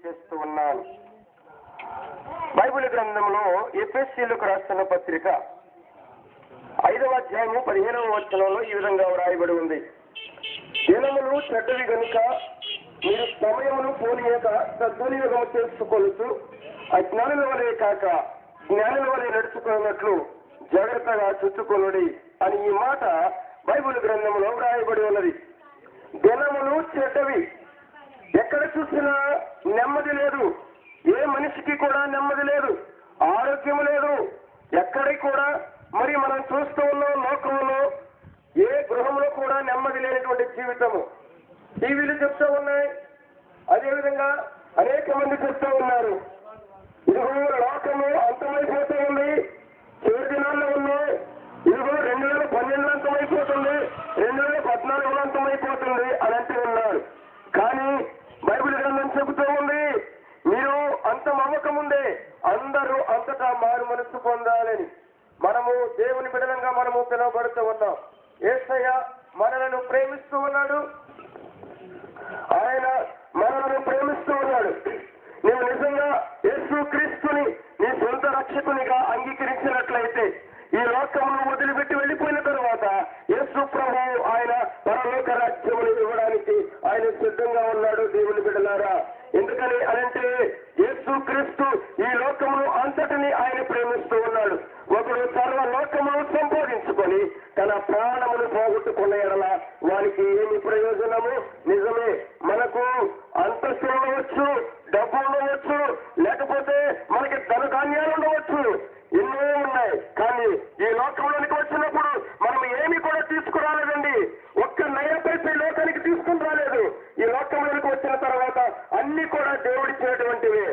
తెలియజేస్తూ ఉన్నాను. బైబిల్ గ్రంథంలో ఎఫెసీయులకు రాస్తున్న పత్రిక 5వ అధ్యాయము 15వ వచనంలో ఈ విధంగా వ్రాయబడి ఉంది. దినములు చెడ్డవి గనుక మీరు సమయమును పోనీయక సద్వినియోగం చేసుకొనుచు అజ్ఞానుల వలె కాక జ్ఞానుల వలె నడుచుకున్నట్లు జాగ్రత్తగా చుట్టుకొనుడి అని ఈ మాట బైబిల్ గ్రంథంలో వ్రాయబడి ఉన్నది. దినములు చెడ్డవి, ఎక్కడ చూసినా నెమ్మది లేదు, ఏ మనిషికి కూడా నెమ్మది లేదు, ఆరోగ్యం లేదు, ఎక్కడికి కూడా మరి మనం చూస్తూ ఉన్నాం లోకంలో ఏ గృహంలో కూడా నెమ్మది లేనటువంటి జీవితము. టీవీలు చెప్తూ ఉన్నాయి, అదేవిధంగా అనేక మంది చెప్తూ ఉన్నారు, ఇదిగో లోకము అంతమైపోతూ ఉంది, చివరి దినాల్లో ఉన్నాయి, ఇదిగో 2012 అంతమైపోతుంది, 2014 అంతమైపోతుంది అని అంటూ ఉన్నారు. కానీ బైబిల్ గ్రంథం చెబుతూ ఉంది, మీరు అంతం అవ్వకముందే అందరూ అంతటా మారు మనసు పొందాలని. మనము దేవుని బిడ్డలంగా మనము పిలువబడుతూ ఉన్నాం. యేసయ్య మనలను ప్రేమిస్తూ ఉన్నాడు, ఆయన మనలను ప్రేమిస్తూ ఉన్నాడు. నీవు నిజంగా యేసు క్రీస్తుని నీ సొంత రక్షకునిగా అంగీకరించినట్లయితే ఈ లోకమును వదిలిపెట్టి వెళ్ళిపోయిన తరువాత యేసు ప్రభువు ఆయన పరలోక రాజ్యమును ఇవ్వడానికి ఆయన సిద్ధంగా ఉన్నాడు. దేవుని బిడ్డలారా, ఎందుకని అనంటే యేసు క్రీస్తు ఈ లోకమును అంతటిని ఆయన ప్రేమిస్తూ ఉన్నాడు. ఒకడు సర్వ లోకమును సంపాదించుకొని తన ప్రాణమును పోగొట్టుకున్న ఎడల వారికి ఏమి ప్రయోజనము? నిజమే, మనకు అంతస్తులు ఉండవచ్చు, డబ్బు ఉండవచ్చు, లేకపోతే మనకి ధనధాన్యాలు ఉండవచ్చు, ఎన్నో ఉన్నాయి. కానీ ఈ లోకంలోనికి వచ్చినప్పుడు మనం ఏమి కూడా తీసుకురాలేదండి. ఒక్క నయ పైసా లోకానికి తీసుకుని రాలేదు. ఈ లోకంలోనికి వచ్చిన తర్వాత అన్ని కూడా దేవుడిచ్చినటువంటివే.